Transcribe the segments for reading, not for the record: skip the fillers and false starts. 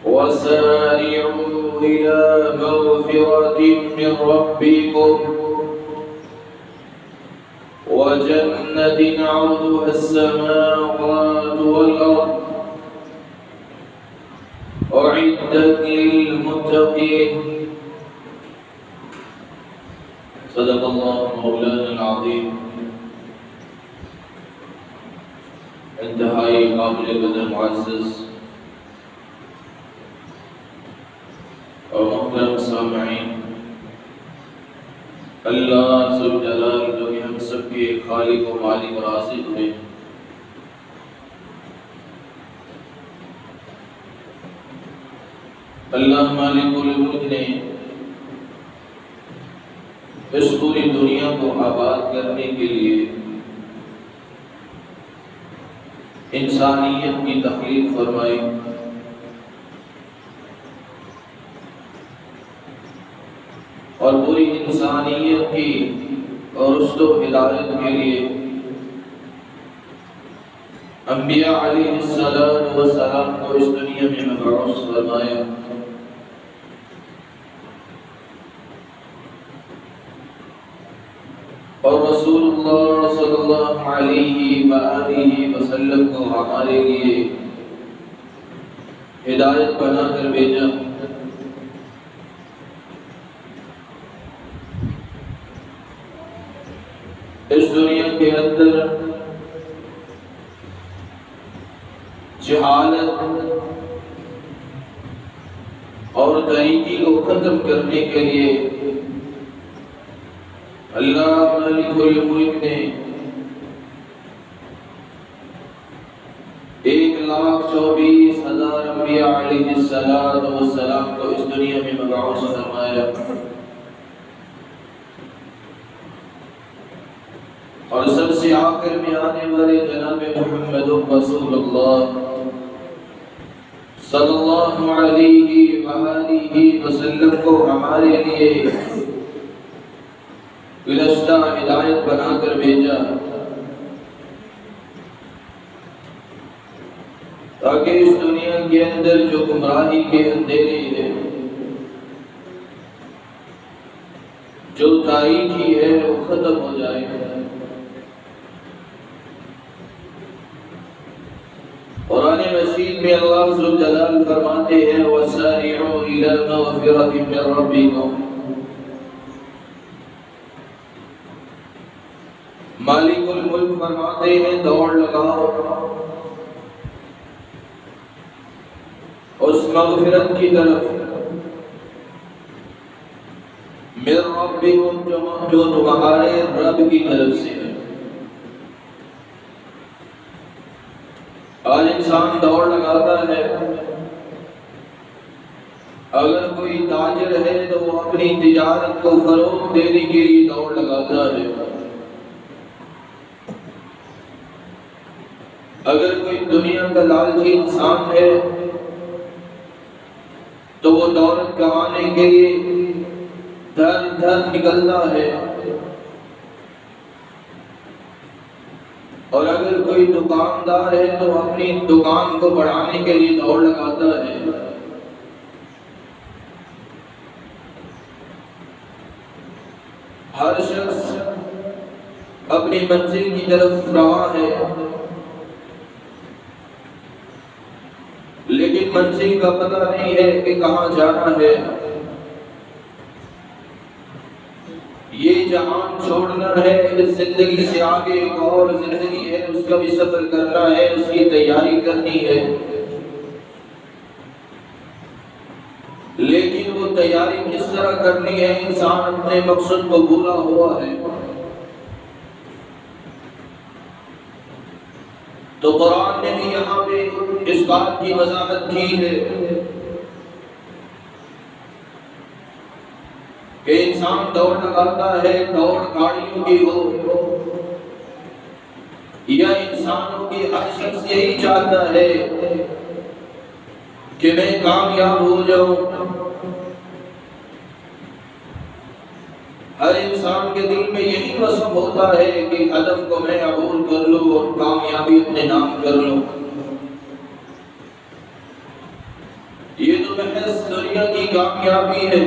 وسارعوا إلى مغفرة من ربكم وجنة عرضها السماوات والأرض أعدت للمتقين. صدق الله مولانا العظيم. انتہائی قابل قدر معزز اور محترم سامعین، اللہ ذو الجلال جو کہ ہم سب کے خالق و مالک و رازق ہے، اللہ مالک الملک نے اس پوری دنیا کو آباد کرنے کے لیے انسانیت کی تخلیق فرمائی اور پوری انسانیت کی اور رشد و ہدایت کے لیے انبیاء علیہ السلام کو اس دنیا میں مبعوث فرمایا۔ اور رسول اللہ صلی اللہ علیہ وآلہ وسلم کو ہمارے لیے ہدایت بنا کر بھیجا۔ اس دنیا کے اندر جہالت اور غریبی کو ختم کرنے کے لیے اللہ مالک الملک نے 1,24,000 انبیاء علیہ السلام کو اس دنیا میں مبعوث فرمایا، اور سب سے آخر میں آنے والے جناب محمد رسول اللہ صلی اللہ علیہ وآلہ وسلم کو ہمارے لیے گزشتہ ہدایت بنا کر بھیجا، تاکہ اس دنیا کے اندر جو گمراہی کے اندھیرے ہیں، جو تاریکی ہے، وہ ختم ہو جائے۔ قرآن مجید میں اللہ ذو الجلال فرماتے ہیں وَسَارِعُوا إِلَى مَغْفِرَةٍ مِّن رَّبِّكُمْ۔ مالک الملک فرماتے ہیں دوڑ لگاؤ اس مغفرت کی طرف، مِّن رَّبِّكُمْ جو تمہارے رب کی طرف سے ہے۔ آج انسان دوڑ لگاتا ہے، اگر کوئی تاجر ہے تو وہ اپنی تجارت کو فروغ دینے کے لیے دوڑ لگاتا ہے، اگر کوئی دنیا کا لالچی انسان ہے تو وہ دولت کمانے کے لیے دھر دھر نکلتا ہے، اور اگر کوئی دکاندار ہے تو اپنی دکان کو بڑھانے کے لیے دوڑ لگاتا ہے۔ ہر شخص اپنی منزل کی طرف رواں ہے، لیکن منزل کا پتہ نہیں ہے کہ کہاں جانا ہے۔ یہ جہان چھوڑنا ہے، اس زندگی سے آگے ایک اور زندگی ہے، اس کا بھی سفر کرنا ہے، اس کی تیاری کرنی ہے، لیکن وہ تیاری کس طرح کرنی ہے؟ انسان اپنے مقصد کو بھولا ہوا ہے۔ تو قرآن نے بھی یہاں پہ اس بات کی وضاحت کی ہے کہ انسان دوڑ لگاتا ہے، دوڑ گاڑیوں کی ہو یا انسانوں کی، ہر شخص یہی چاہتا ہے کہ میں کامیاب ہو جاؤں۔ ہر انسان کے دل میں یہی وصف ہوتا ہے کہ ہدف کو میں عبور کر لوں اور کامیابی اپنے نام کر لوں۔ یہ دنیا کی کامیابی ہے۔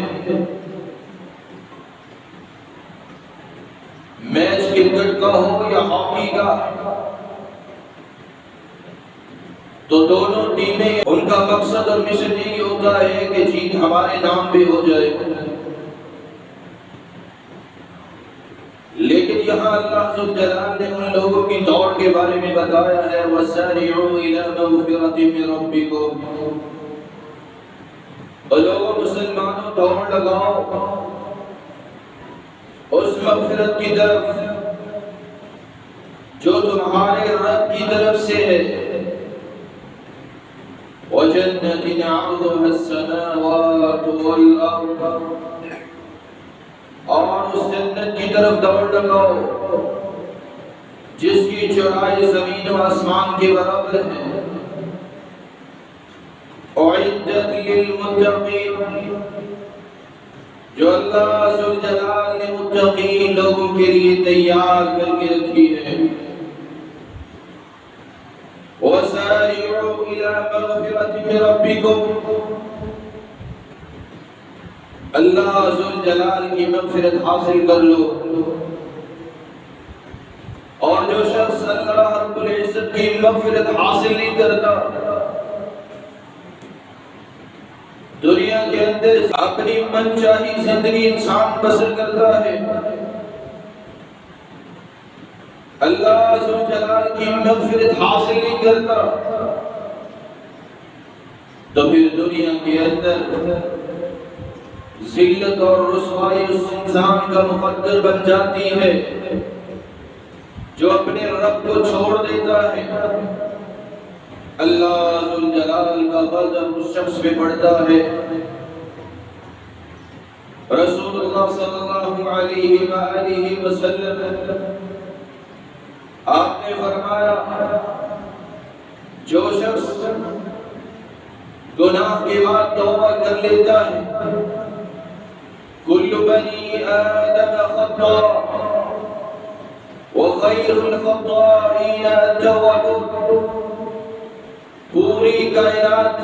میچ کرکٹ کا ہو یا ہاکی کا، تو دونوں ٹیمیں ان کا مقصد اور مشن یہی ہوتا ہے کہ جیت ہمارے نام پہ ہو جائے۔ لیکن یہاں اللہ ذوالجلال نے ان لوگوں کی دوڑ کے بارے میں بتایا ہے وَسَارِعُوا إِلَىٰ مَغْفِرَةٍ مِّن رَّبِّكُمْ۔ اور لوگوں مسلمانوں دوڑ لگاؤ اس مغفرت کی طرف جو تمہارے رب کی طرف سے ہے۔ وَجَنَّةٍ عَرْضُهَا السَّمَاوَاتُ وَالْأَرْضُ، اور اس جنت کی طرف دوڑ لگاؤ جس کی چوڑائی زمین و آسمان کے برابر ہے۔ اعدت للمتقین، جو اللہ ذوالجلال نے متقین لوگوں کے لیے تیار کر کے رکھی ہے۔ وَسَارِعُوا إِلَىٰ مَغْفِرَةٍ مِّن رَّبِّكُمْ، اللہ ذوالجلال کی مغفرت حاصل کر لو۔ اور جو شخص اللہ رب العزت کی مغفرت حاصل نہیں کرتا، دنیا کے اندر اپنی من چاہی زندگی انسان بسر کرتا ہے، اللہ ذوالجلال کی مغفرت حاصل نہیں کرتا، تو پھر دنیا کے اندر ذلت اور رسوائی اس انسان کا مقدر بن جاتی ہے جو اپنے رب کو چھوڑ دیتا ہے۔ اللہ ذوالجلال کا غضب اس شخص پہ پڑتا ہے۔ رسول اللہ صلی اللہ علیہ وآلہ وسلم آپ نے فرمایا جو شخص گناہ کے بعد توبہ کر لیتا ہے، کل بنی آدم خطاء وخیر الخطائین التوابون، پوری کائنات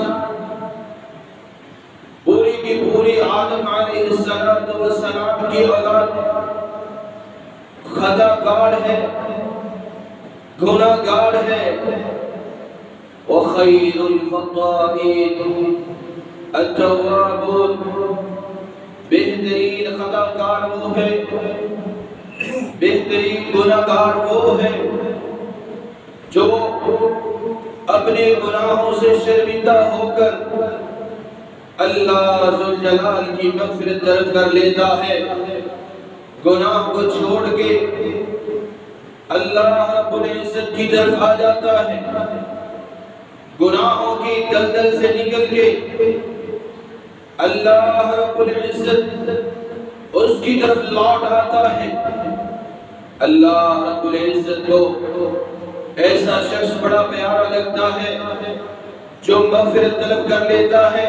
پوری کی پوری آدم علیہ السلام کی اولاد خطا کار ہے، گناہ گار ہے۔ وخیر الخطائین التوابون، بہترین خطا کار وہ ہے، بہترین گناہ گار وہ ہے جو اپنے گناہوں سے شرمندہ ہو کر اللہ ذوالجلال کی مغفرت طلب کر لیتا ہے، گناہ کو چھوڑ کے اللہ رب العزت کی طرف آ جاتا ہے، گناہوں کی دلدل سے نکل کے اللہ رب العزت اس کی طرف لوٹ آتا ہے۔ اللہ رب العزت کو ایسا شخص بڑا پیارا لگتا ہے جو مغفرت طلب کر لیتا ہے،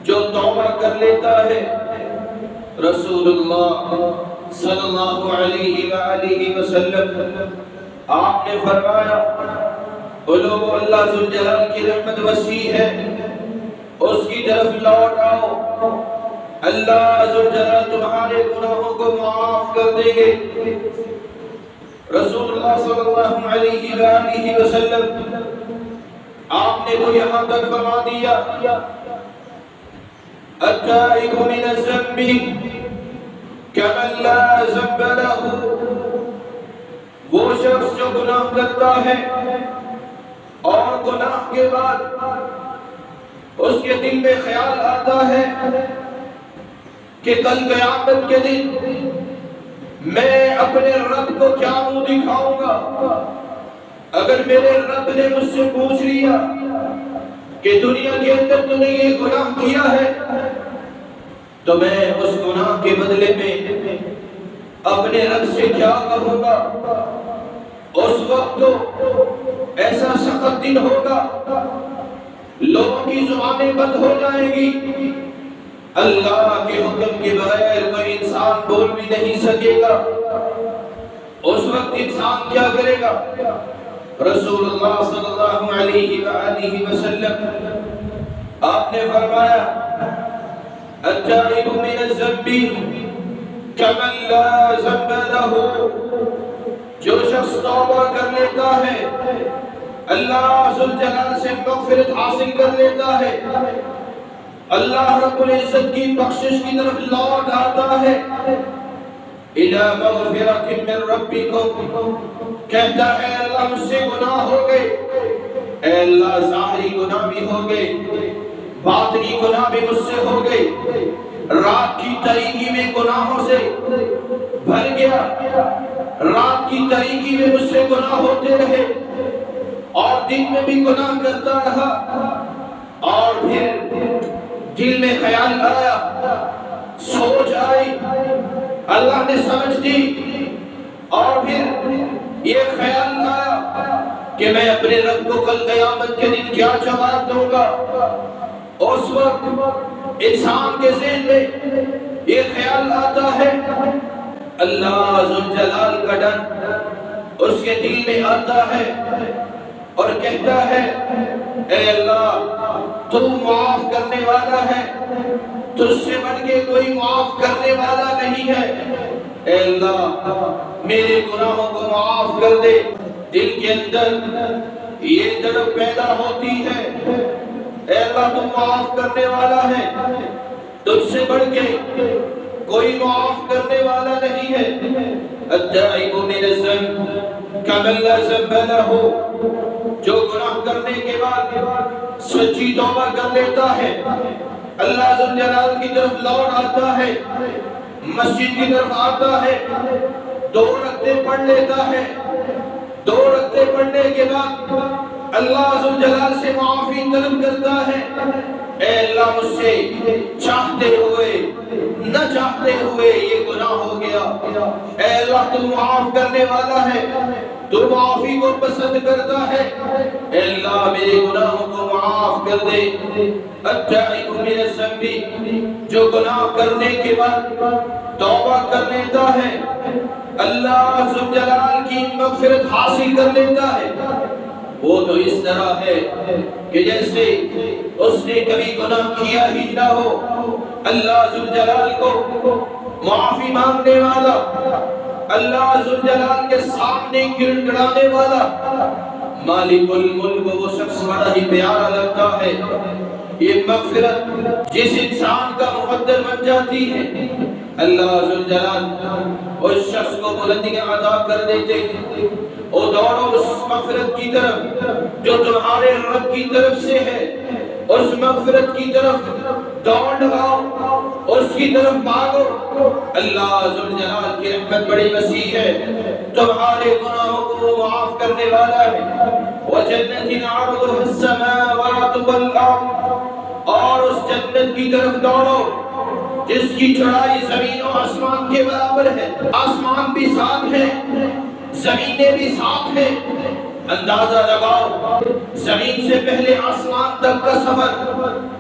جو توبہ کر لیتا ہے۔ رسول اللہ صلی اللہ علیہ وآلہ وسلم آپ نے فرمایا لوگوں اللہ ذوالجلال کی رحمت وسیع ہے، اس کی طرف لوٹ آؤ، اللہ ذوالجلال تمہارے گناہوں کو معاف کر دیں گے۔ رسول اللہ صلی اللہ علیہ وآلہ وسلم آپ نے تو یہاں تک فرما دیا التائب من الذنب کمن لا ذنب لہ، وہ شخص جو گناہ کرتا ہے اور گناہ کے بعد اس کے دل میں خیال آتا ہے کہ کل قیامت کے دن میں اپنے رب کو کیا منہ دکھاؤں گا، اگر میرے رب نے مجھ سے پوچھ لیا کہ دنیا کے اندر تو نے یہ گناہ کیا ہے، تو میں اس گناہ کے بدلے میں اپنے رب سے کیا کہوں گا۔ اس وقت تو ایسا سخت دن ہوگا، لوگوں کی زبانیں بند ہو جائیں گی، اللہ کے حکم کے بغیر کوئی انسان بول بھی نہیں سکے گا۔ اس وقت انسان کیا کرے گا؟ رسول اللہ صلی اللہ علیہ وآلہ وسلم آپ نے فرمایا التائب من الذنب کمن لا ذنب له، جو شخص توبہ کر لیتا ہے اللہ ذوالجلال سے مغفرت حاصل کر لیتا ہے، اللہ رب العزت کی بخشش کی طرف لوٹ آتا ہے، اِلَى مَغْفِرَةٍ مِّن رَبِّكُمْ، کہتا ہے اللہ مجھ سے گناہ ہو گئے، اے اللہ ظاہری گناہ بھی ہو گئے، باطنی گناہ بھی مجھ سے ہو گئے، رات کی تاریکی میں گناہوں سے بھر گیا، رات کی تاریکی میں مجھ سے گناہ ہوتے رہے اور دن میں بھی گناہ کرتا رہا، اور پھر دل میں خیال آیا، سوچ آئی، اللہ نے سمجھ دی، اور پھر یہ خیال آیا کہ میں اپنے رب کو کل قیامت کے دن کیا جواب دوں گا۔ اس وقت انسان کے ذہن میں یہ خیال آتا ہے، اللہ ذوالجلال کا ڈر اس کے دل میں آتا ہے اور کہتا ہے اے اللہ تو معاف کرنے والا ہے، تجھ سے بڑھ کے کوئی معاف کرنے والا نہیں ہے، اے اللہ میرے گناہوں کو معاف کر دے۔ دل کے اندر یہ طلب پیدا ہوتی ہے اے اللہ تو معاف کرنے والا ہے، تجھ سے بڑھ کے کوئی معاف کرنے والا نہیں ہے۔ التائب من الذنب کمن لا ذنب له، جو گناہ کرنے کے بعد سچی توبہ کر لیتا ہے، اللہ ذوالجلال کی طرف لوٹ آتا ہے، مسجد کی طرف آتا ہے، 2 رکعتیں پڑھ لیتا ہے، 2 رکعتیں پڑھنے کے بعد اللہ ذوالجلال سے معافی طلب کرتا ہے، اے اللہ مجھ سے چاہتے ہوئے نہ چاہتے ہوئے یہ گناہ ہو گیا، اے اللہ تو معاف کرنے والا ہے، تو معافی کو پسند کرتا ہے، اے اللہ میرے گناہوں کو معاف کر دے۔ التائب من الذنب، جو گناہ کرنے کے بعد توبہ کر لیتا ہے، اللہ ذوالجلال کی مغفرت حاصل کر لیتا ہے، وہ تو اس طرح ہے کہ جیسے اس نے کبھی گناہ کیا ہی نہ ہو۔ اللہ ذوالجلال کو معافی مانگنے والا، اللہ ذوالجلال کے سامنے گڑگڑانے والا، مالک الملک وہ شخص بڑا ہی پیارا لگتا ہے۔ یہ مغفرت جس انسان کا مقدر بن جاتی ہے، اللہ ذوالجلال اس شخص کو بلندیاں عطا کر دیتے ہیں۔ او دوڑو اس مغفرت کی طرف جو تمہارے رب کی طرف سے ہے، اس مغفرت کی طرف دوڑ لگاؤ، اس کی طرف بھاگو۔ اللہ ذوالجلال کی رحمت بڑی وسیع ہے، تمہارے گناہوں کو معاف کرنے والا ہے۔ وَجَنَّةٍ عَرْضُهَا السَّمَاوَاتُ وَالْأَرْضُ، اور اس جنت کی طرف دوڑو جس کی چوڑائی زمین و آسمان کے برابر ہے، آسمان بھی ساتھ ہے، زمینیں بھی ساتھ ہیں۔ اندازہ لگاؤ زمین سے پہلے آسمان تک کا سفر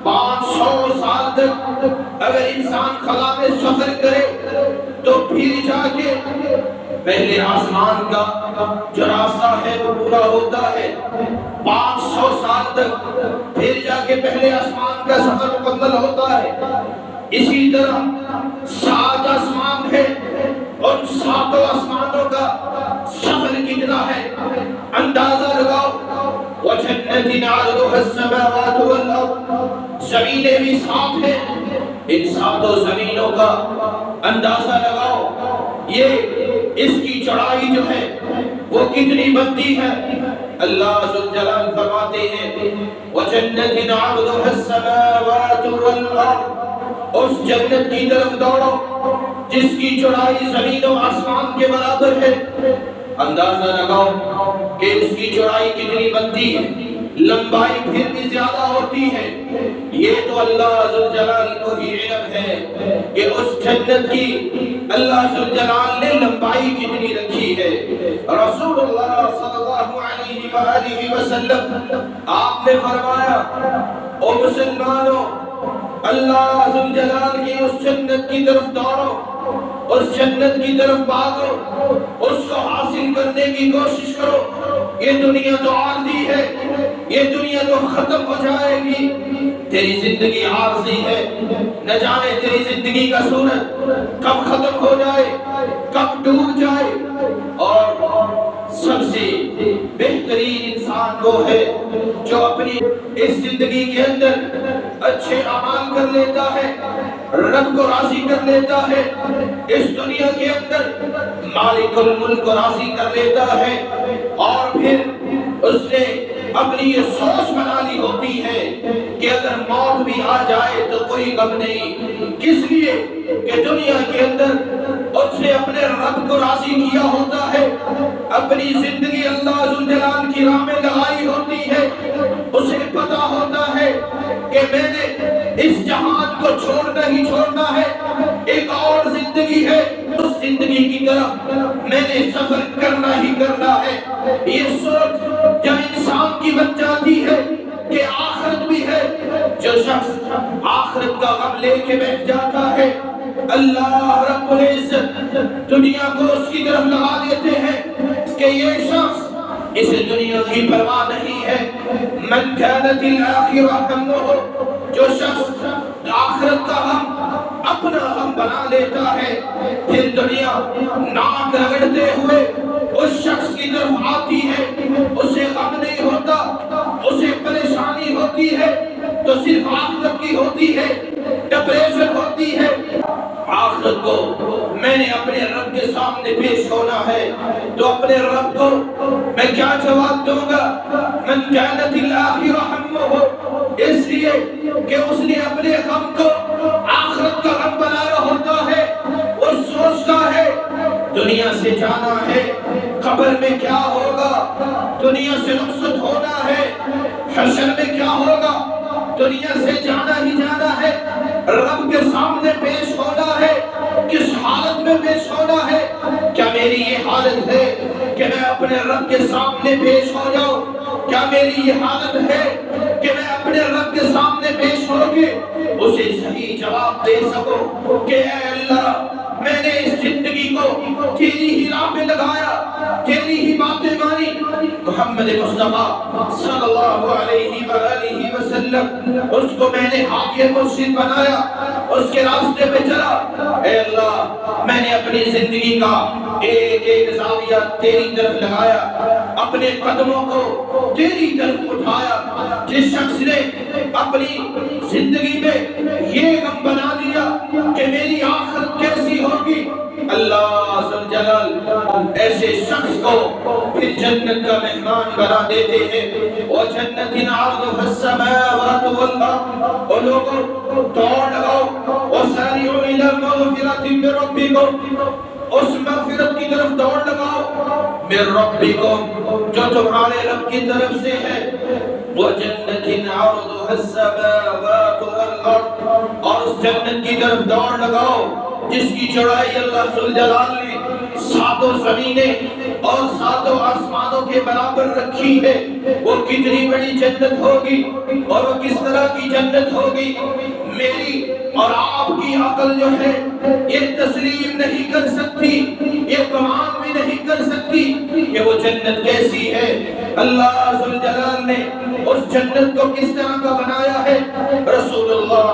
500 سال تک اگر انسان خلا میں سفر کرے تو پھر جا کے پہلے آسمان کا جو راستہ ہے وہ پورا ہوتا ہے 500 سال تک، پھر جا کے پہلے آسمان کا سفر مکمل ہوتا ہے۔ اسی طرح 7 آسمان ہے، اور 7 آسمانوں کا سفر کتنا ہے اندازہ لگاؤ۔ وَجَنَّةٍ عَرْضُهَا السَّمَاوَاتُ وَالْأَرْضُ، زمینیں بھی ساتھ ہیں، ان 7 زمینوں کا اندازہ لگاؤ، یہ اس کی چوڑائی جو ہے وہ کتنی بنتی ہے۔ اللہ ذوالجلال فرماتے ہیں وَجَنَّةٍ عَرْضُهَا السَّمَاوَاتُ وَالْأَرْضُ، اس جنت کی طرف دوڑو جس کی چوڑائی زمین و آسمان کے برابر ہے۔ اندازہ لگاؤ کہ اس کی چوڑائی کتنی بنتی ہے، لمبائی پھر بھی زیادہ ہوتی ہے۔ یہ تو اللہ ذوالجلال کو ہی علم ہے کہ اس جنت کی اللہ ذوالجلال نے لمبائی کتنی رکھی ہے۔ رسول اللہ صلی اللہ علیہ وآلہ وسلم آپ نے فرمایا او مسلمانوں، اللہ ذوالجلال کی اس جنت کی طرف دوڑو، اس جنت کی طرف بھاگو، اس کو حاصل کرنے کی کوشش کرو۔ یہ دنیا تو عارضی ہے، یہ دنیا تو ختم ہو جائے گی، تیری زندگی عارضی ہے، نہ جانے تیری زندگی کا صورت کب ختم ہو جائے، کب ڈوب جائے۔ اور سب سے بہترین انسان وہ ہے جو اپنی اس زندگی کے اندر اچھے اعمال کر لیتا ہے، رب کو راضی کر لیتا ہے، اس دنیا کے اندر مالک الملک کو راضی کر لیتا ہے، اور پھر اس نے اپنی یہ سوچ بنا لی ہوتی ہے کہ اگر موت بھی آ جائے تو کوئی غم نہیں، کس لیے کہ دنیا کے اندر اس نے اپنے رب کو راضی کیا ہوتا ہے، اپنی زندگی اللہ ذوالجلال کی راہ میں لگائی ہوتی ہے، اسے پتا ہوتا ہے کہ میں نے اس جہان کو چھوڑنا ہی چھوڑنا ہے، ایک اور زندگی ہے، اس زندگی کی طرف میں نے سفر کرنا ہی کرنا ہے۔ یہ سوچ جب انسان کی بن جاتی ہے کہ آخرت بھی ہے، جو شخص آخرت کا غم لے کے بیٹھ جاتا ہے، اللہ رب العزت دنیا کو اس کی طرف لگا دیتے ہیں کہ یہ شخص اس دنیا کی پرواہ نہیں ہے۔ من كانت الآخرة همه، جو شخص آخرت کا غم اپنا غم بنا لیتا ہے، پھر دنیا ناک رگڑتے ہوئے اس شخص کی طرف آتی ہے، اسے غم نہیں ہوتا، اسے پریشانی ہوتی ہے تو صرف آخرت کی ہوتی ہے، ڈپریشن ہوتی ہے۔ آخرت کو میں نے اپنے رب کے سامنے پیش ہونا ہے تو اپنے رب کو میں کیا جواب دوں گا؟ من كانت الآخرة همه، اس لیے کہ اس نے اپنے غم کو آخرت کا غم بنایا ہوتا ہے، وہ سوچتا ہے دنیا سے جانا ہے، قبر میں کیا ہوگا، دنیا سے رخصت ہونا ہے، حشر میں کیا ہوگا، دنیا سے جانا ہی جانا ہے، رب کے سامنے پیش ہونا ہے، کس حالت میں پیش ہونا ہے؟ کیا میری یہ حالت ہے کہ میں اپنے رب کے سامنے پیش ہو جاؤں؟ کیا میری یہ حالت ہے کہ میں اپنے رب کے سامنے پیش ہو کے اسے صحیح جواب دے سکوں کہ اے اللہ، میں نے اس زندگی کو تیری ہی راہ میں لگایا، تیری ہی باتیں مانی۔ محمد مصطفیٰ صلی اللہ علیہ وآلہ وسلم، اس کو میں نے حاکم مرشد بنایا، اس کے راستے پہ چلا۔ اے اللہ، میں نے اپنی زندگی کا ایک ایک زاویہ تیری طرف لگایا، اپنے قدموں کو تیری طرف اٹھایا۔ جس شخص نے اپنی زندگی میں یہ غم بنا لیا کہ میری آخرت کیسی ہوگی، اللہ ذوالجلال ایسے شخص کو پھر جنت کا مہمان بنا دیتے ہیں۔ وَجَنَّةٍ عَرْضُهَا السَّمَاوَاتُ وَالْأَرْضُ، اور لوگوں دوڑ لگاؤ، وَسَارِعُوا إِلَى مَغْفِرَةٍ مِّن رَّبِّكُمْ، اس مغفرت کی طرف دوڑ لگاؤ، مِّن رَّبِّكُمْ، جو تمہارے رب کی طرف سے ہے۔ وَجَنَّةٍ عَرْضُهَا السَّمَاوَاتُ وَالْأَرْضُ، اور اس جنت کی طرف دوڑ لگاؤ جس کی چوڑائی اللہ ذوالجلال نے ساتوں زمینیں اور ساتوں آسمانوں کے برابر رکھی ہے۔ وہ کتنی بڑی جنت ہوگی اور وہ کس طرح کی جنت ہوگی، میری اور آپ کی عقل جو ہے یہ تسلیم نہیں کر سکتی، یہ گمان بھی نہیں کر سکتی کہ وہ جنت کیسی ہے۔ اللہ ذوالجلال نے اس جنت کو کس طرح کا بنایا ہے؟ رسول اللہ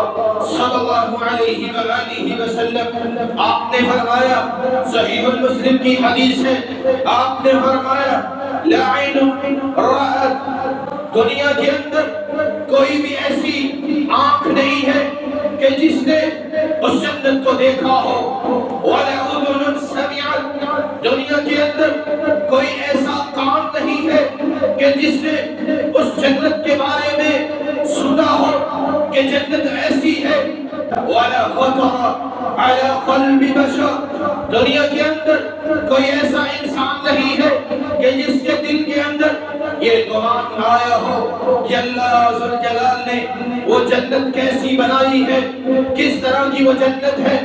صلی اللہ علیہ وآلہ وسلم آپ نے فرمایا، صحیح المسلم کی حدیث ہے، آپ نے فرمایا لا عین رأت، دنیا کے اندر کوئی بھی ایسی آنکھ نہیں ہے کہ جس نے اس جنت کو دیکھا ہو، وَلَا أُذُنٌ سَمِعَتْ، دنیا کے اندر کوئی ایسا کان نہیں ہے کہ جس نے اس جنت کے بارے میں سنا ہو کہ جنت ایسی ہے، وَلَا خَطَرَ عَلَى قَلْبِ بَشَرٍ، دنیا کے اندر کوئی ایسا انسان نہیں ہے کہ جس کے دل کے اندر یہ گمان آیا ہو کہ اللہ ذوالجلال نے وہ جنت کیسی بنائی ہے، کس طرح کی وہ جنت ہے۔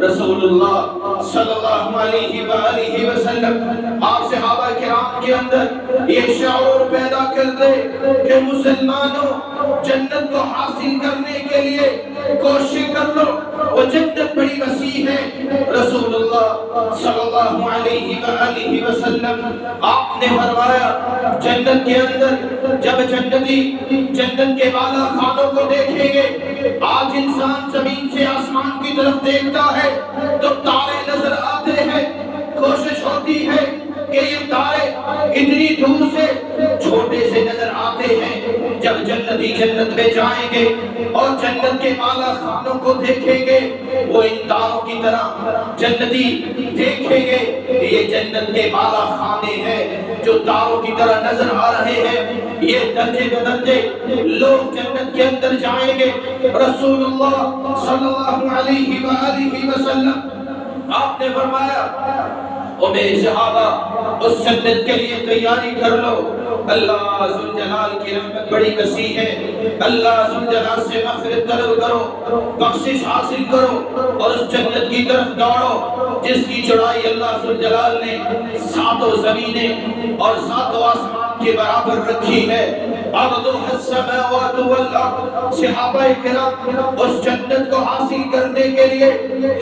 رسول اللہ صلی اللہ علیہ وآلہ وسلم آپ صحابہ کرام کے اندر یہ شعور پیدا کر دے کہ مسلمانوں جنت کو حاصل کرنے کے لیے کوشش کر لو، وہ جنت بڑی وسیع ہے۔ رسول اللہ صلی اللہ علیہ وآلہ وسلم آپ نے فرمایا جنت کے اندر جب جنتی جنت کے بالا خانوں کو دیکھیں گے، آج انسان زمین سے آسمان کی طرف دیکھتا ہے تو تارے نظر آتے ہیں، کوشش ہوتی ہے کہ یہ تارے اتنی دور سے چھوٹے سے نظر آتے ہیں۔ جب جنتی جنت میں جائیں گے اور جنت کے بالا خانوں کو دیکھیں گے، وہ ان تاروں کی طرح جنتی دیکھیں گے کہ یہ جنت کے بالا خانے ہیں جو تاروں کی طرح نظر آ رہے ہیں۔ یہ درجے بدرجے لوگ جنت کے اندر جائیں گے۔ رسول اللہ صلی اللہ علیہ وآلہ وسلم آپ نے فرمایا او میرے صحابہ اس جنت کے لیے تیاری کر لو، اللہ ذوالجلال کی رحمت بڑی وسیع ہے، اللہ ذوالجلال سے مغفرت طلب کرو، بخشش حاصل کرو اور اس جنت کی طرف دوڑو جس کی چوڑائی اللہ ذوالجلال نے 7 زمینیں اور 7 آسمان کے برابر رکھی ہے۔ عرضها السماوات والارض، صحابہ کرام اس جنت کو حاصل کرنے کے لیے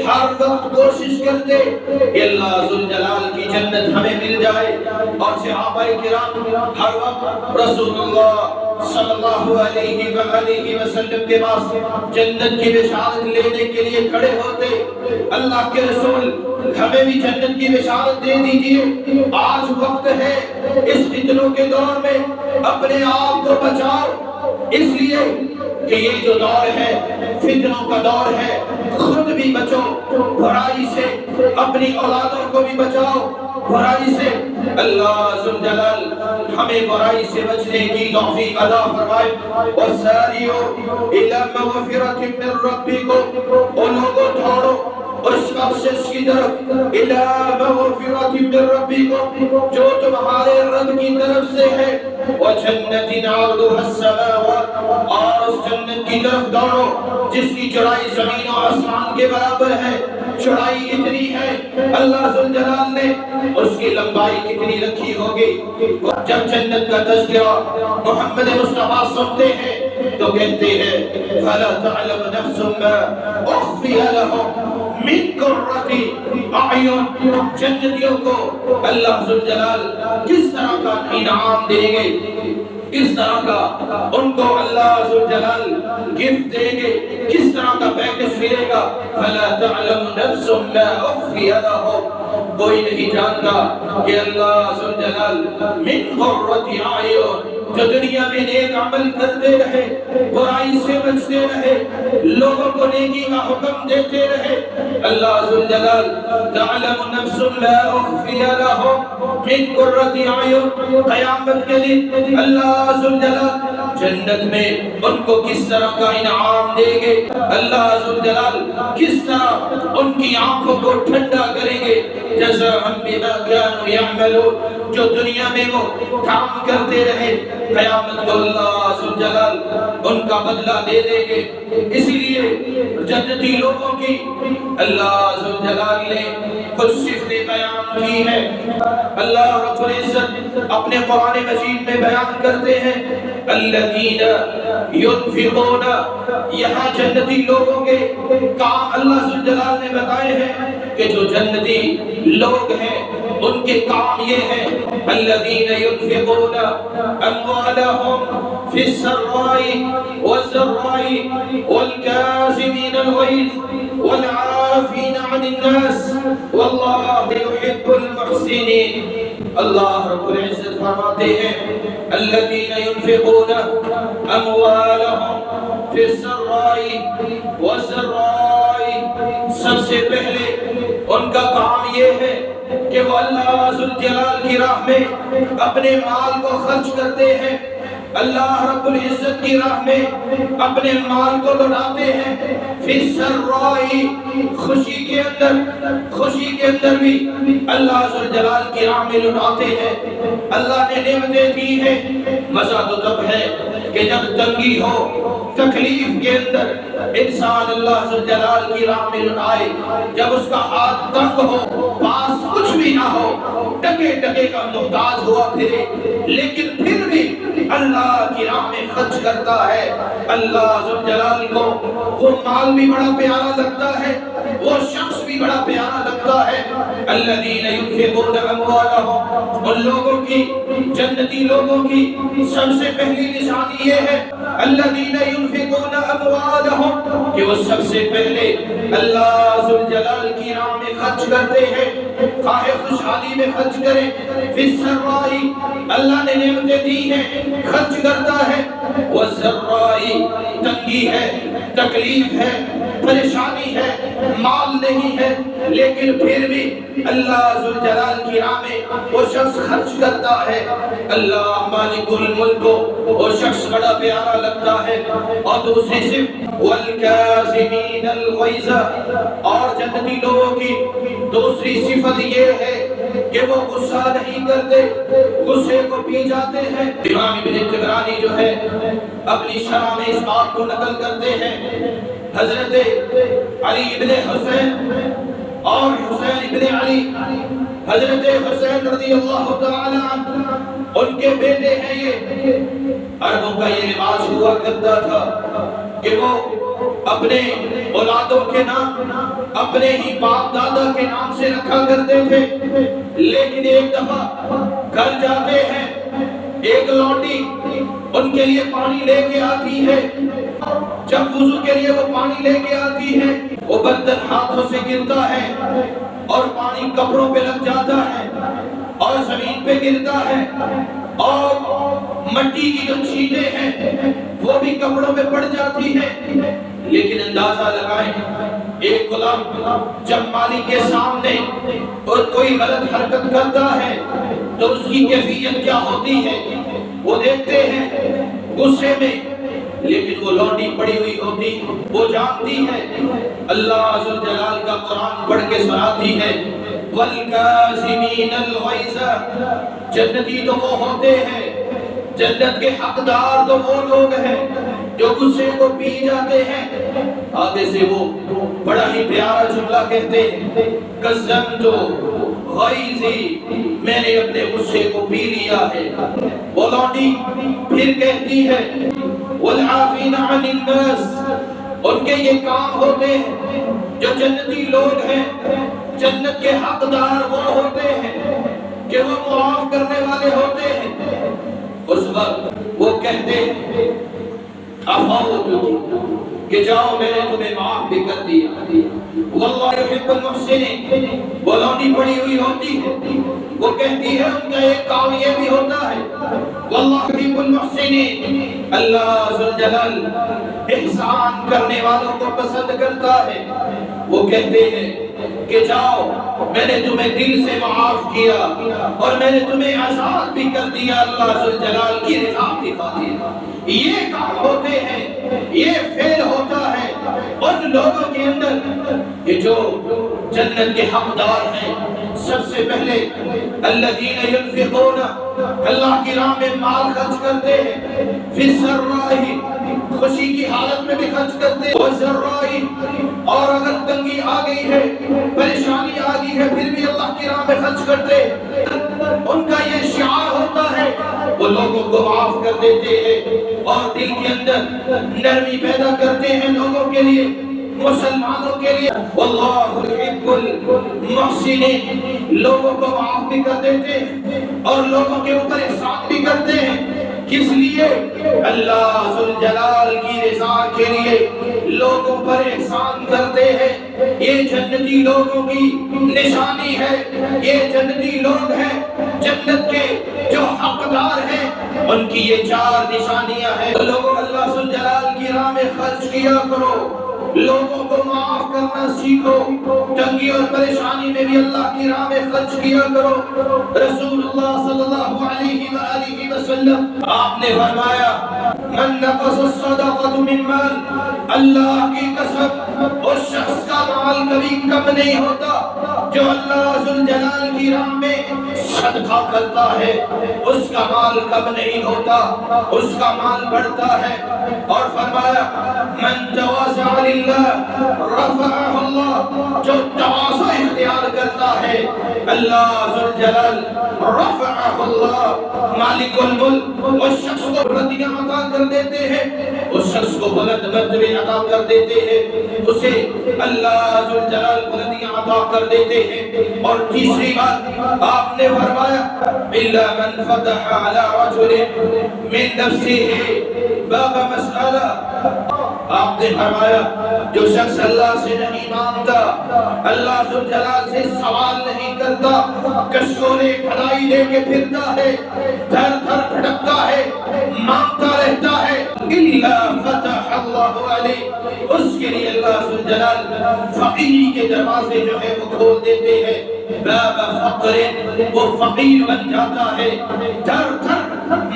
ہر وقت کوشش کرتے کہ اللہ ذوالجلال کی جنت ہمیں مل جائے، اور صحابہ کرام ہر وقت رسول اللہ صلی اللہ علیہ وآلہ وسلم کے پاس جنت کی بشارت لینے کے لیے کھڑے ہوتے۔ اللہ کے رسول ہمیں بھی جنت کی بشارت دے دیجئے، آج وقت ہے اس فتنوں کے دور میں اپنے آپ کو بچاؤ، اس لیے کہ یہ جو دور ہے فتنوں کا دور ہے، خود بھی بچو برائی سے، اپنی اولادوں کو بھی بچاؤ برائی سے۔ اللہ ذوالجلال ہمیں برائی سے بچنے کی توفیق عطا فرمائے۔ وَسَارِعُوا إِلَىٰ مَغْفِرَةٍ مِّن رَّبِّكُمْ، اور لوگوں دوڑو اس بخشش کی طرف، إِلَىٰ مَغْفِرَةٍ مِّن رَّبِّكُمْ جو تمہارے رب کی طرف سے ہے، وَجَنَّةٍ عَرْضُهَا السَّمَاوَاتُ، اور اس جنت کی طرف دوڑو جس کی چوڑائی زمین و آسمان کے برابر ہے۔ چوڑائی اتنی ہے اللہ ذوالجلال نے اس کی لمبائی کتنی رکھی ہوگی۔ جب جنت کا تذکرہ محمد مصطفیٰ سنتے ہیں تو کہتے ہیں فَلَا تَعْلَمُ نَفْسٌ مَّا أُخْفِيَ لَهُم مِّن قُرَّةِ أَعْیُن، جنتیوں کو اللہ ذوالجلال کس طرح کا انعام دیں گے، کس طرح کا ان کو اللہ ذوالجلال گفٹ دیں گے، کس طرح کا پیکج ملے گا۔ فَلَا تَعْلَمُ نَفْسٌ مَّا أُخْفِيَ لَهُم، کوئی نہیں جانتا کہ اللہ ذوالجلال من قرۃ اعین جو دنیا میں نیک عمل کرتے رہے، برائی سے بچتے رہے، لوگوں کو نیکی کا حکم دیتے رہے، اللہ ذوالجلال تعلم نفس ما اخفی لهم من قرۃ اعین، قیامت کے دن اللہ ذوالجلال جنت میں ان کو کس طرح کا انعام دیں گے، اللہ ذوالجلال کس طرح ان کی آنکھوں کو ٹھنڈا کریں گے۔ جزاء بما كانوا يعملون، جو دنیا میں وہ کام کرتے رہے، قیامت کو اللہ ذوالجلال ان کا بدلہ دے دیں گے۔ اسی لیے جنتی لوگوں کی اللہ ذوالجلال نے کچھ صفتیں بیان کی ہیں۔ اللہ رب العزت اپنے قرآن مجید میں بیان کرتے ہیں الذین ينفقون، یہاں جنتی لوگوں کے کام اللہ ذوالجلال نے بتائے ہیں کہ جو جنتی لوگ ہیں ان کے کام یہ ہے الذین ينفقون اموالهم في السراء والضراء والكاظمين الغيظ والعافين عن الناس والله يحب المحسنين۔ اللہ رب العزت فرماتے ہیں الذین ينفقون اموالهم في السراء والضراء، سب سے پہلے ان کا کام یہ ہے کہ وہ اللہ ذوالجلال کی راہ میں اپنے مال کو خرچ کرتے ہیں، اللہ رب العزت کی راہ میں اپنے مال کو لوٹاتے ہیں۔ فی السراء، خوشی کے اندر بھی اللہ ذوالجلال کی راہ میں لوٹاتے ہیں۔ اللہ نے نعمتیں دی ہیں، مزہ تو تب ہے کہ جب تنگی ہو، تکلیف کے اندر انسان اللہ ذوالجلال کی راہ میں لوٹائے، جب اس کا ہاتھ تنگ ہو، پاس کچھ بھی نہ ہو، ٹکے ٹکے کا محتاج ہوا پھرے، لیکن پھر بھی اللہ کی راہ میں خرچ کرتا ہے۔ اللہ ذوالجلال کو وہ مال بھی بڑا پیارا لگتا ہے وہ شخص بھی بڑا پیارا لگتا ہے۔ الذین ينفقون اموالهم، ان لوگوں کی، جنتی لوگوں کی سب سے پہلی نشانی یہ ہے الذین ينفقون اموالهم کہ وہ سب سے پہلے اللہ ذوالجلال کی راہ میں خرچ کرتے ہیں، خواہ خوشحالی میں خرچ کریں، فی السراء اللہ نے نعمتیں دی ہیں خرچ کرتا ہے، والضراء تنگی ہے، تکلیف ہے، پریشانی ہے، مال نہیں ہے، لیکن پھر بھی اللہ ذوالجلال کی راہ میں وہ شخص خرچ کرتا ہے۔ اللہ مالک الملک کو وہ شخص بڑا پیارا لگتا ہے۔ اور دوسری صفت والکاظمین الغیظ، اور جنتی لوگوں کی دوسری صفت یہ ہے کہ وہ غصہ نہیں کرتے، غصے کو پی جاتے ہیں۔ امام ابن طبرانی جو ہے اپنی شرح میں اس بات کو نقل کرتے ہیں، حضرت علی ابن حسین اور حسین ابن علی، حضرت حسین رضی اللہ تعالی عنہ ان کے بیٹے ہیں۔ یہ عربوں کا یہ رواج ہوا کرتا تھا کہ وہ اپنے اولادوں کے نام اپنے ہی باپ دادا کے نام سے رکھا کرتے تھے، لیکن ایک دفعہ گھر جاتے ہیں، ایک لونڈی ان کے لیے پانی لے کے آتی ہے۔ جب وضو کے لیے وہ پانی لے کے آتی ہے، وہ برتن ہاتھوں سے گرتا ہے اور پانی کپڑوں پہ لگ جاتا ہے اور زمین پہ گرتا ہے، اور مٹی کی جو چھینٹیں ہیں وہ بھی کپڑوں پہ پڑ جاتی ہیں۔ لیکن اندازہ لگائیں، ایک غلام جب مالک کے سامنے اور کوئی غلط حرکت کرتا ہے تو اس کی کیفیت کیا ہوتی ہے وہ دیکھتے ہیں غصے میں، لیکن وہ لونڈی پڑی ہوئی ہوتی، وہ جانتی ہے، اللہ ذوالجلال کا قرآن پڑھ کے سناتی ہے والکاظمین الغیظ، جنتی تو وہ ہوتے ہیں، جنت کے حقدار تو وہ لوگ ہیں جو غصے کو پی جاتے ہیں۔ آگے سے وہ بڑا ہی پیارا جملہ کہتے ہیں قسمت غیظی، میں نے اپنے غصے کو پی لیا ہے۔ وہ لونڈی پھر کہتی ہے والعافین عن الناس، ان کے یہ کام ہوتے ہیں، جو جنتی لوگ ہیں جنت کے حقدار وہ ہوتے ہیں کہ وہ معاف کرنے والے ہوتے ہیں۔ اس وقت وہ کہتے ہیں عفوت کہ جاؤ میں نے تمہیں معاف بھی کر دیا، واللہ یحب المحسنین، وہ لونڈی پڑی ہوئی ہوتی ہے، وہ کہتی ہے ان کا ایک کام یہ بھی ہوتا ہے واللہ یحب المحسنین، اللہ ذوالجلال احسان کرنے والوں کو پسند کرتا ہے۔ وہ کہتے ہیں کہ جاؤ میں نے تمہیں دل سے معاف کیا اور میں نے تمہیں آزاد بھی کر دیا اللہ ذوالجلال کی رضا کی خاطر۔ یہ کام ہوتے ہیں، یہ فعل ہوتا ہے ان لوگوں کے اندر کہ جو جنت کے حقدار ہیں۔ سب سے پہلے الذین ينفقون، اللہ کی راہ میں مال خرچ کرتے ہیں، فی السراء، خوشی کی حالت میں بھی خرچ کرتے ہیں، والضراء، اور اگر تنگی آ گئی ہے، پریشانی آ گئی ہے، پھر بھی اللہ کی راہ میں خرچ کرتے ہیں۔ ان کا یہ شعار ہوتا ہے، وہ لوگوں کو معاف کر دیتے ہیں اور دل کے اندر نرمی پیدا کرتے ہیں لوگوں کے لیے، مسلمانوں کے لیے۔ واللہ یحب المحسنین، لوگوں کو معاف بھی کر دیتے ہیں اور لوگوں کے اوپر احسان بھی کرتے ہیں۔ کس لیے؟ اللہ ذوالجلال کی رضا کے لیے لوگوں پر احسان کرتے ہیں۔ یہ جنتی لوگوں کی نشانی ہے، یہ جنتی لوگ ہیں، جنت کے جو حقدار ہیں ان کی یہ چار نشانیاں ہیں۔ لوگوں اللہ ذوالجلال کی راہ میں خرچ کیا کرو، لوگوں کو معاف کرنا سیکھو، تنگی اور پریشانی میں بھی اللہ کی راہ میں خرچ کیا کرو۔ رسول اللہ صلی اللہ علیہ وآلہ وسلم آپ نے فرمایا من نقص الصدقۃ من مال، اللہ کی قسم اس شخص کا مال کبھی کم نہیں ہوتا جو اللہ ذوالجلال کی راہ میں صدقہ کرتا ہے، اس کا مال کم نہیں ہوتا، اس کا مال بڑھتا ہے۔ اور فرمایا من تواضع للہ رفعہ اللہ، جو تواضع اختیار کرتا ہے اللہ ذوالجلال رفعہ اللہ، مالک الملک اس شخص کو بلندیاں عطا کر دیتے ہیں، اس شخص کو بلند مرتبے عطا کر دیتے ہیں، اسے اللہ ذوالجلال بلندیاں عطا کر دیتے ہیں۔ اور تیسری بات آپ نے فرمایا الا من فتح علی رجل من نفسه باب مسئلہ، آپ نے فرمایا جو شخص اللہ سے نہیں مانگتا، اللہ ذوالجلال سے سوال نہیں کرتا، کشکولے کھڑائی لے کے پھرتا ہے، دھر دھر بھٹکتا ہے، مانگتا رہتا ہے، الا فتح اللہ علیہ، اس کے لیے اللہ ذوالجلال فقیری کے دروازے جو ہے وہ کھول دیتے ہیں۔ باب فقر، وہ فقیر بن جاتا ہے، دھر دھر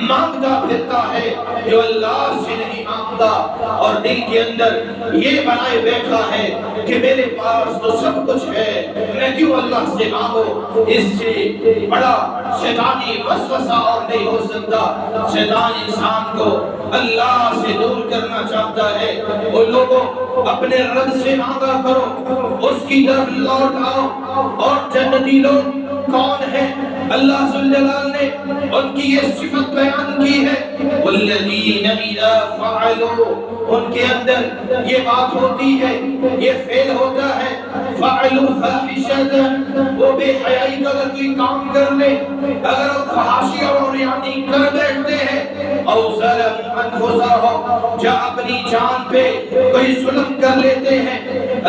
مانگتا پھرتا ہے، جو اللہ سے نہیں مانگتا اور دل کے اندر یہ بنائے بیٹھا ہے کہ میرے پاس تو سب کچھ ہے، میں کیوں اللہ سے مانگوں۔ اس سے بڑا شیطانی وسوسہ اور نہیں ہو سکتا۔ شیطان انسان کو اللہ سے دور کرنا چاہتا ہے۔ وہ لوگوں اپنے رب سے مانگا کرو، اس کی طرف لوٹ آؤ۔ اور جنتی لوگ کون ہیں؟ اللہ ذوالجلال نے ان کی یہ صفت بیان کی ہے، والذین اذا فعلوا، ان کے اندر یہ بات ہوتی ہے، یہ فعل ہوتا ہے، فعلوا فاحشۃ، وہ بے حیائی کا اگر کوئی کام کر لے، اگر وہ فحاشی اور عریانی کر بیٹھتے ہیں، او ظلموا انفسہم، یا اپنی جان پہ کوئی ظلم کر لیتے ہیں،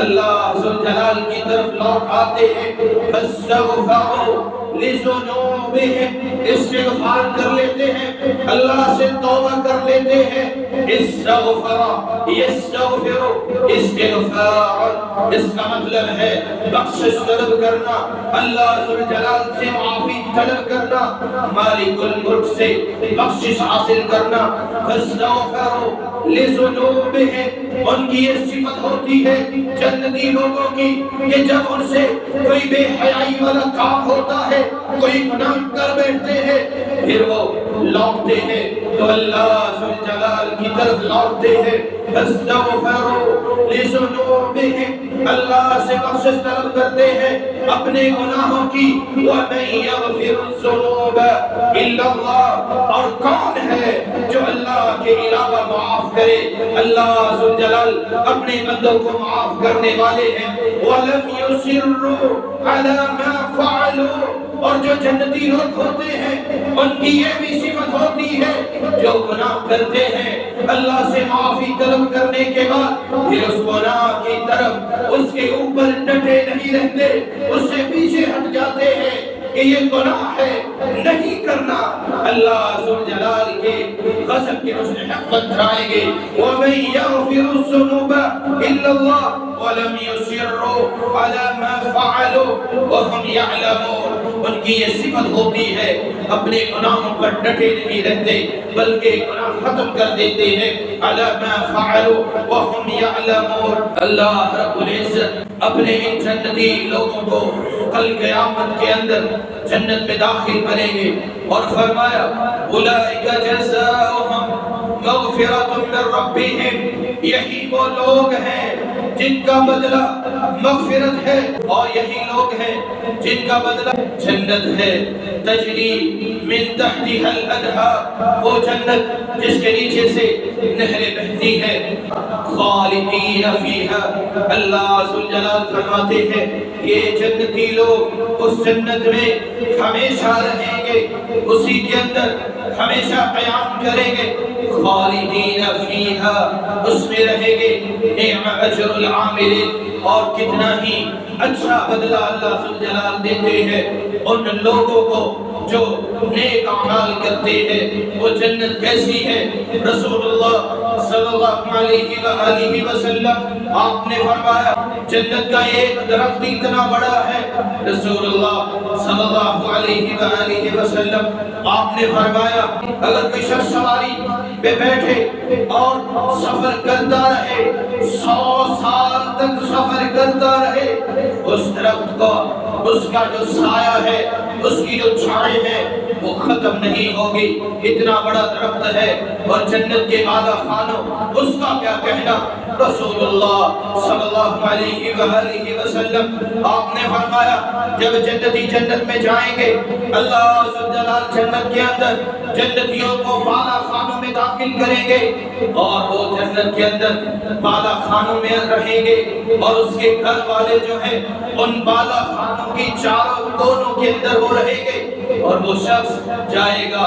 اللہ ذوالجلال کی طرف لوٹ آتے ہیں، فاستغفروا لذنوبہم، استغفار کر لیتے ہیں، اللہ سے توبہ کر لیتے ہیں۔ استغفر یستغفر، استغفار اس کا مطلب ہے بخشش طلب کرنا، اللہ ذوالجلال سے معافی طلب کرنا، مالک الملک سے بخشش حاصل کرنا۔ فاستغفروا لذنوبہم، ان کی یہ صفت ہوتی ہے جنتی لوگوں کی کہ جب ان سے کوئی بے حیائی والا کام ہوتا ہے، کوئی گناہ کر بیٹھتے ہیں، پھر وہ لوٹتے ہیں تو اللہ ذوالجلال کی طرف لوٹتے ہیں۔ فاستغفروا لذنوبہم، اللہ سے بخشش طلب کرتے ہیں اپنے گناہوں کی۔ وَمَن يَغْفِرُ الذُّنُوبَ إِلَّا اللَّهُ، اور کون ہے جو اللہ کے علاوہ معاف کرے؟ اللہ ذوالجلال اپنے بندوں کو معاف کرنے والے ہیں۔ وَلَمْ يُصِرُّوا عَلَى مَا فَعَلُوا، اور جو جنتی لوگ ہوتے ہیں ان کی یہ بھی صفت ہوتی ہے، جو گناہ کرتے ہیں اللہ سے معافی طلب کرنے کے بعد پھر اس گناہ کی طرف اس کے اوپر ڈٹے نہیں رہتے، اس سے پیچھے ہٹ جاتے ہیں کہ یہ گناہ ہے، نہیں کرنا۔ اللہ ذوالجلال کے غضب کے مستحق ٹھہرائیں گے۔ وَمَن يَغْفِرُ الذُّنُوبَ إِلَّا اللَّهُ وَلَمْ يُصِرُّوا عَلَى مَا فَعَلُوا وَهُمْ يَعْلَمُونَ، ان کی یہ صفت ہوتی ہے اپنے گناہوں پر ڈٹے نہیں رہتے بلکہ گناہ ختم کر دیتے ہیں۔ عَلَى مَا فَعَلُوا وَهُمْ يَعْلَمُونَ، اللہ رب العزت اپنے ان جنتی لوگوں کو کل قیامت کے اندر جنت میں داخل کریں گے اور فرمایا اولئک جزاؤہم مغفرۃ من ربہم، یہی وہ لوگ ہیں جن کا بدلہ مغفرت ہے، اور یہی لوگ ہیں جن کا بدلہ جنت ہے۔ تجری من تحتها الانہار، وہ جنت جس کے نیچے سے نہریں بہتی ہیں۔ خالدین فیہا، اللہ ذوالجلال فرماتے ہیں یہ جنتی لوگ اس جنت میں ہمیشہ رہیں گے، اسی کے اندر ہمیشہ قیام کریں گے۔ خالدین فیہا، اس میں رہیں گے۔ نعم اجر العاملین، اور کتنا ہی اچھا بدلہ اللہ ذوالجلال دیتے ہیں ان لوگوں کو جو نیک اعمال کرتے ہیں۔ وہ جنت کیسی ہے؟ رسول اللہ صلی اللہ علیہ وآلہ وسلم آپ نے فرمایا جنت کا ایک درخت اتنا بڑا ہے۔ رسول اللہ صلی اللہ علیہ وآلہ وسلم آپ نے فرمایا اگر کوئی شخص سواری پہ بیٹھے اور سفر کرتا رہے، 100 سال تک سفر کرتا رہے، اس درخت کو اس کا جو سایہ ہے، اس کی جو چھائیں ہے وہ ختم نہیں ہوگی۔ اتنا بڑا درخت ہے، اور جنت کے بالا خانوں اس کا کیا کہنا، رسول اللہ صلی اللہ علیہ وآلہ وسلم آپ نے فرمایا جب جنتی جنت میں جائیں گے اللہ ذوالجلال جنت کے اندر جنتیوں کو بالا خانوں میں داخل کریں گے اور وہ جنت کے اندر بالا خانوں میں رہیں گے اور اس کے گھر والے جو ہیں ان بالا خانوں کی چاروں کونوں کے اندر وہ رہیں گے اور وہ شخص جائے گا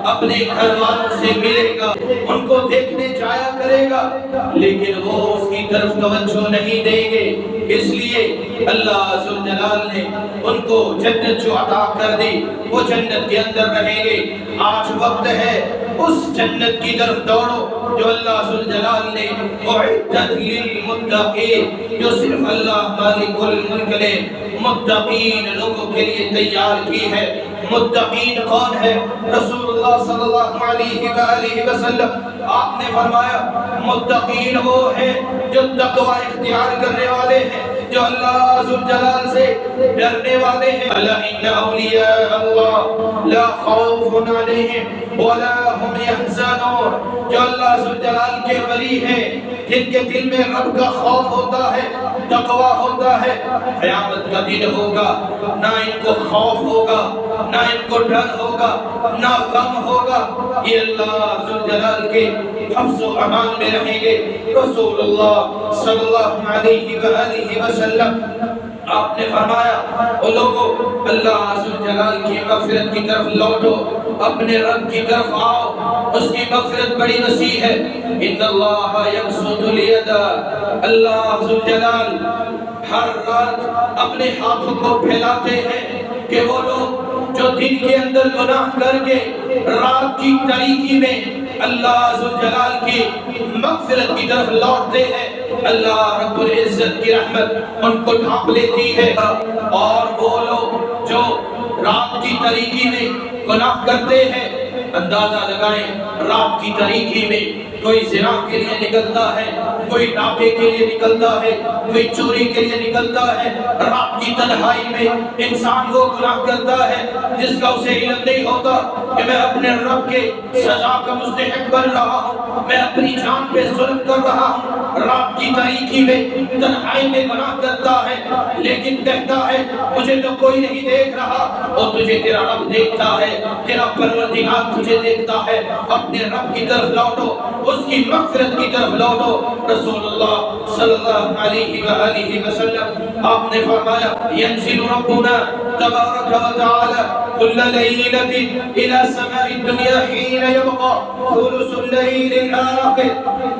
اپنے گھر والوں سے ملے گا ان کو دیکھنے جایا کرے گا لیکن وہ اس کی طرف توجہ نہیں دیں گے اس لیے اللہ ذوالجلال نے ان کو جنت جو عطا کر دی وہ جنت کے اندر رہیں گے آج وقت ہے اس جنت کی طرف دوڑو جو اللہ ذوالجلال نے اعدت للمتقین جو صرف اللہ مالک الملک نے متقین لوگوں کے لیے تیار کی ہے متقین کون ہے رسول اللہ صلی اللہ علیہ وآلہ وسلم آپ نے فرمایا متقین وہ ہیں جو تقوی اختیار کرنے والے ہیں جو اللہ ذوالجلال سے ڈرنے والے ہیں الا ان اولیاء اللہ لا خوف علیہم ولا هم يحزنون جو اللہ ذوالجلال کے ولی ہیں جن کے دل میں رب کا خوف ہوتا ہے تقوی ہوتا ہے قیامت کا دن ہوگا نہ ان کو خوف ہوگا نہ ان کو ڈر ہوگا نہ غم ہوگا یہ اللہ ذوالجلال کے حفظ و امان میں رہیں گے رسول اللہ صلی اللہ علیہ وآلہ وسلم آپ نے فرمایا او لوگو اللہ ذوالجلال کی مغفرت کی طرف لوٹو اپنے رب کی طرف آؤ اس کی مغفرت بڑی وسیع ہے ان اللہ یبسط الید اللہ ذوالجلال ہر رات اپنے ہاتھوں کو پھیلاتے ہیں کہ وہ لوگ جو دن کے اندر گناہ کر کے رات کی تاریکی میں اللہ ذوالجلال کی مغفرت کی طرف لوٹتے ہیں اللہ رب العزت کی رحمت ان کو ڈھانپ لیتی ہے اور وہ لوگ جو رات کی تاریکی میں گناہ کرتے ہیں اندازہ لگائیں رات کی تاریکی میں کوئی زنا کے لیے نکلتا ہے کوئی ڈاکے کے لیے نکلتا ہے کوئی چوری کے لیے نکلتا ہے رات کی تنہائی میں انسان وہ گناہ کرتا ہے جس کا اسے علم نہیں ہوتا کہ میں اپنے رب کے سزا کا مستحق بن رہا ہوں میں اپنی جان پہ ظلم کر رہا ہوں رات کی تاریکی میں تنہائی میں گناہ کرتا ہے لیکن کہتا ہے مجھے تو کوئی نہیں دیکھ رہا اور تجھے تیرا رب دیکھتا ہے تیرا پروردگار تجھے دیکھتا ہے اپنے رب کی طرف لوٹو اس کی مغفرت کی طرف لوٹو رسول اللہ صلی اللہ علیہ وآلہ وسلم آپ نے فرمایا ينزل ربنا تبارک و تعالی كل ليلة إلى سماء الدنيا حين يبقى ثلث الليل الآخر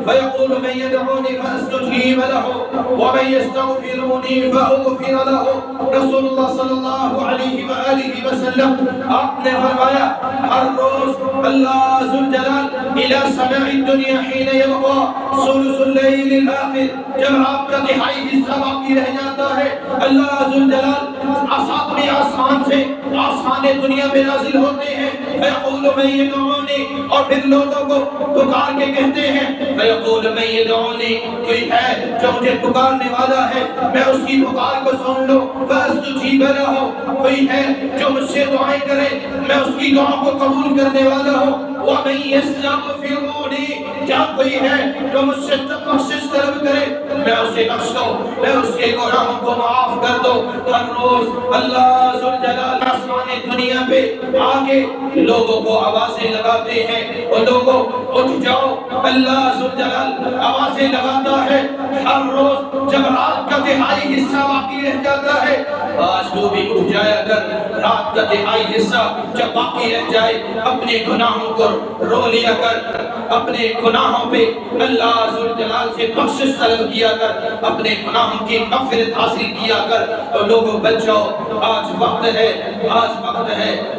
فيقول من يدعوني فأستجيب له ومن يستغفروني فأغفر له رسول اللہ صلی اللہ علیہ وآلہ وسلم آپ نے فرمایا ہر روز اللہ ذوالجلال إلى سماء الدنيا حين يبقى ثلث الليل الآخر جب آپ کا تہائی حصہ باقی رہ جاتا ہے اللہ ذوالجلال ساتویں آسمان سے آسمان دنیا میں نازل ہوتے ہیں فیقول من یدعونی اور پھر لوگوں کو پکار کے کہتے ہیں فیقول من یدعونی کوئی ہے جو مجھے پکارنے والا ہے میں اس کی پکار کو سن لوں فاستجیب لہ کوئی ہے جو مجھ سے دعائیں کرے میں اس کی دعا کو قبول کرنے والا ہوں ومن یستغفرونی کیا کوئی ہے جو مجھ سے بخشش طلب کرے میں اسے بخش دوں میں اس کے گناہوں کو معاف کر دوں ہر روز اللہ ذوالجلال آسمان دنیا پہ آگے لوگوں کو آوازیں لگاتے ہیں اور لوگوں اٹھ جاؤ اللہ ذوالجلال آوازیں لگاتا ہے ہر روز جب رات کا تہائی حصہ باقی رہ جاتا ہے آج تو بھی اٹھ جایا کر رات کا تہائی حصہ جب باقی رہ جائے اپنے گناہوں کو رو لیا کر اپنے گناہوں پہ اللہ ذوالجلال سے بخشش طلب کیا کر اپنے گناہوں کی مغفرت حاصل کیا کر تو لوگوں بچ جاؤ آج وقت ہے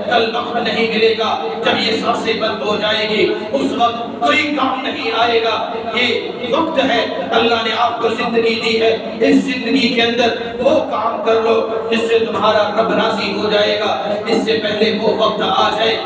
کل وقت نہیں ملے گا جب یہ سانسیں بند ہو جائے گی اس وقت کوئی کام نہیں آئے گا یہ وقت ہے اللہ نے آپ کو زندگی دی ہے اس زندگی کے اندر وہ کام کر لو جس سے تمہارا رب راضی ہو جائے گا اس سے پہلے وہ وقت آ جائے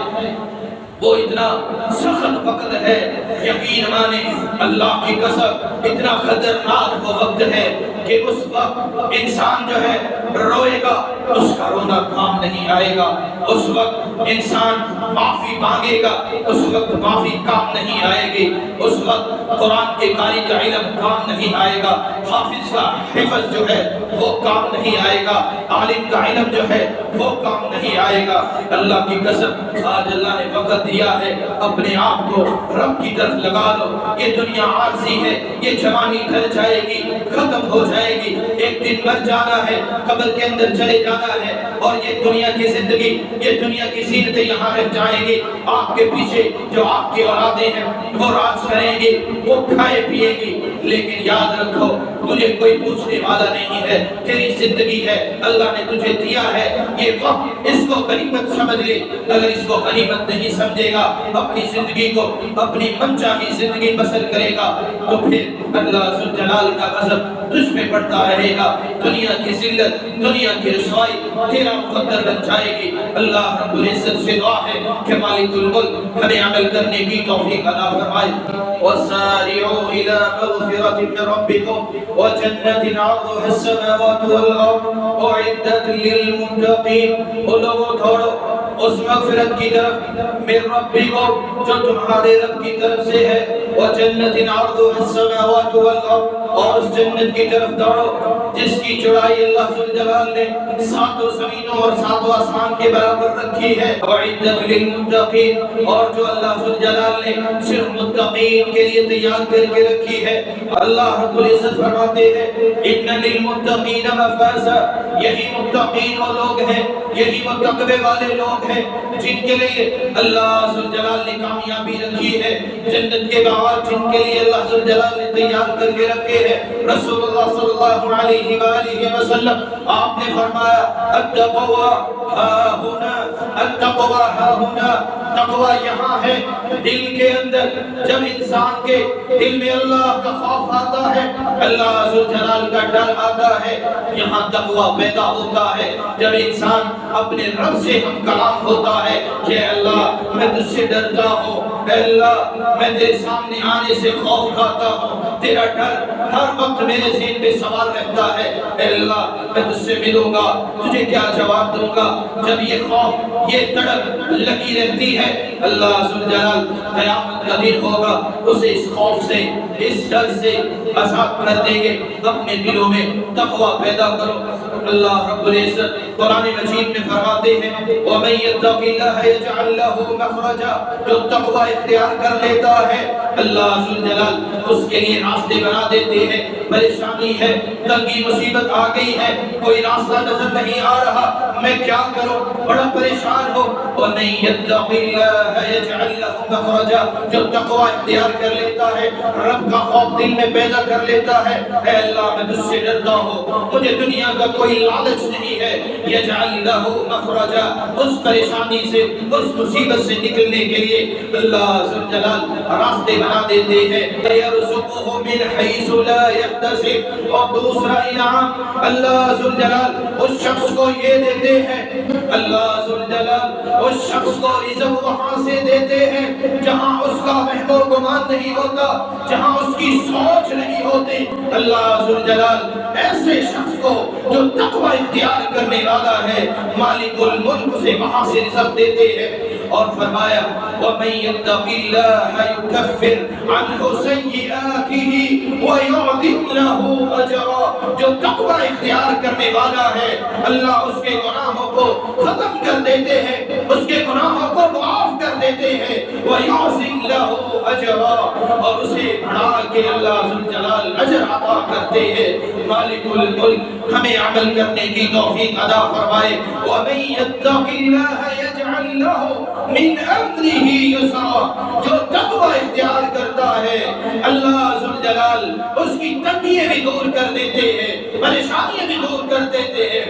وہ اتنا سخت وقت ہے یقین مانے اللہ کی قسم اتنا خطرناک وہ وقت ہے کہ اس وقت انسان جو ہے روئے گا اس کا رونا کام نہیں آئے گا، اس وقت انسان معافی مانگے گا، اس وقت معافی کام نہیں آئے گی، اس وقت قرآن کے قاری کا علم کام نہیں آئے گا، حافظ کا حفظ جو ہے وہ کام نہیں آئے گا، عالم کا علم جو ہے وہ کام نہیں آئے گا۔ اللہ کی قسم آج اللہ نے وقت دیا ہے، اپنے آپ کو رب کی طرف لگا لو۔ یہ دنیا عارضی ہے، یہ جوانی ڈھل جائے گی، ختم ہو جائے گی، ایک دن مر جانا ہے، قبر کے اندر چلے جانا ہے، اور یہ دنیا کی زندگی، یہ دنیا کی زینتیں یہاں رہ جائیں گی۔ آپ کے پیچھے جو آپ کی اولادیں ہیں وہ راج کریں گی، وہ کھائے پیے گی، لیکن یاد رکھو تجھے کوئی پوچھنے والا نہیں ہے، تیری زندگی ہے، اللہ نے تجھے دیا ہے یہ وقت، اس کو غنیمت سمجھ لے۔ اگر اس کو غنیمت نہیں سمجھے گا، اپنی زندگی کو اپنی منچاہی زندگی بسر کرے گا، تو پھر اللہ ذوالجلال کا غضب تجھ پہ پڑتا رہے گا، دنیا کی ذلت، دنیا کی رسوائی تیرا مقدر بن جائے گی۔ اللہ رب العزت سے دعا ہے کہ مالک الملک ہمیں عمل کرنے کی توفیق عطا فرمائے۔ وَسَارِعُوا إِلَى مَغْفِرَةٍ مِّن رَّبِّكُمْ وَجَنَّةٍ عَرْضُهَا السَّمَاوَاتُ وَالْأَرْضُ أُعِدَّتْ لِلْمُتَّقِينَ۔ وہ لوگوں دوڑو اس مغفرت کی طرف من ربکم جو تمہارے رب کی طرف سے ہے، وَجَنَّةٍ عَرْضُهَا السَّمَاوَاتُ وَالْأَرْضُ، اور اس جنت کی طرف دوڑو جس کی چوڑائی اللہ ذوالجلال نے ساتوں زمینوں اور ساتوں آسمان کے برابر رکھی ہے، وَعِدَّتْ لِلْمُتَّقِينَ، اور جو اللہ ذوالجلال نے صرف متقین کے لیے تیار کر کے رکھی ہے۔ اللہ رب العزت فرماتے ہیں اِنَّ لِلْمُتَّقِينَ مَفَازًا، یہی متقین وہ لوگ ہیں، یہی وہ تقوی والے لوگ ہیں جن کے لیے اللہ ذوالجلال نے کامیابی رکھی ہے، جنت کے باغات جن کے لیے اللہ ذوالجلال نے تیار کر کے رکھے ہیں۔ رسول اللہ صلی اللہ علیہ وآلہ وسلم آپ نے فرمایا التقوی ہا ہنا، التقوی ہا ہنا، تقوی یہاں ہے دل کے اندر۔ جب انسان کے دل میں اللہ کا خوف آتا ہے، اللہ ذوالجلال کا ڈر آتا ہے، یہاں تقوی پیدا ہوتا ہے۔ جب انسان اپنے رب سے ہم کلام ہوتا ہے کہ اللہ میں تجھ سے ڈرتا ہوں، اے اللہ میں تیرے سامنے آنے سے خوف کھاتا ہوں، تیرا ڈر ہر وقت میرے ذہن میں سوال رہتا ہے، اے اللہ میں تجھ سے ملوں گا، تجھے کیا جواب دوں گا۔ جب یہ خوف، یہ تڑپ لگی رہتی ہے، اللہ ذوالجلال قیامت کا دن ہوگا اسے اس خوف سے، اس ڈر سے آزاد کر دیں گے۔ اپنے دلوں میں تقوی پیدا کرو۔ اللہ رب العزت قرآن مجید میں فرماتے ہیں وَمَن يَتَّقِ اللَّهَ يَجْعَل لَّهُ مَخْرَجًا، جو تقوی اختیار کر لیتا ہے اللہ ذوالجلال اس کے لیے راستے بنا دیتے ہیں۔ پریشانی ہے، تنگی مصیبت آ گئی ہے، کوئی راستہ نظر نہیں آ رہا، میں کیا کروں، بڑا پریشان ہو، وَمَن يَتَّقِ اللَّهَ يَجْعَل لَّهُ مَخْرَجًا، جو تقوی اختیار کر لیتا ہے، رب کا خوف دل میں پیدا کر لیتا ہے، اے اللہ میں تجھ سے ڈرتا ہوں، مجھے دنیا کا کوئی لالچ نہیں ہے، يَجْعَل لَّهُ مَخْرَجًا، اس پریشانی سے، اس مصیبت سے نکلنے کے لیے اللہ ذوالجلال راستے بنا دیتے ہیں۔ يَرْزُقُهُ مِنْ حَيْثُ لَا يَحْتَسِبُ، اور دوسرا انعام اللہ ذوالجلال اس شخص کو یہ دیتے ہیں، اللہ ذوالجلال اس شخص کو رزق وہاں سے دیتے ہیں جہاں اس کا وہم و گمان نہیں ہوتا، جہاں اس کی سوچ نہیں ہوتی۔ اللہ ذوالجلال ایسے شخص کو جو تقوی اختیار کرنے والا ہے، مالک الملک سے وہاں سے رزق دیتے ہیں۔ اور فرمایا وَمَن يَتَّقِ اللَّهَ يُكَفِّرْ عَنْهُ سَيِّئَاتِهِ وَيُعْظِمْ لَهُ أَجْرًا، جو تقوی اختیار کرنے والا ہے اللہ اس کے گناہوں کو ختم کر دیتے ہیں، اس کے گناہوں کو معاف کر دیتے ہیں، وَيُعْظِمْ لَهُ أَجْرًا، اور اسے بڑھا کے اللہ ذوالجلال اجر عطا کرتے ہیں۔ مالک الملک ہمیں عمل کرنے کی توفیق عطا فرمائے۔ وَمَن يَتَّقِ اللَّهَ يَجْعَل لَّهُ من امرہ یسرا، جو تقوی اختیار کرتا ہے اللہ ذوالجلال اس کی تنگیاں بھی دور کر دیتے ہیں، پریشانیاں بھی دور کر دیتے ہیں۔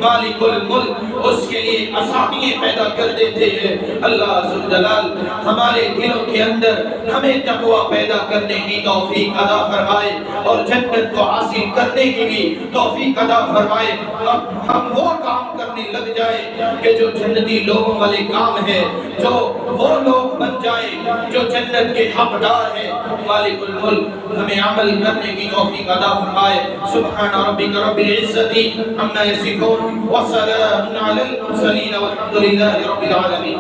مالک الملک اس کے لیے آسانیاں پیدا کر دیتے ہیں۔ اللہ ذوالجلال ہمارے دلوں کے اندر ہمیں تقوی پیدا کرنے کی توفیق عطا فرمائے اور جنت کو حاصل کرنے کی بھی توفیق عطا فرمائے۔ اب ہم وہ کام کرنے لگ جائیں کہ جو جنتی لوگوں والے کام ہے، جو وہ لوگ بن جائیں جو جنت کے حقدار ہیں۔ مالک الملک ہمیں عمل کرنے کی توفیق عطا فرمائے۔ سبحان ربک رب العزت عما یصفون وسلام على المرسلين والحمد لله رب العالمين.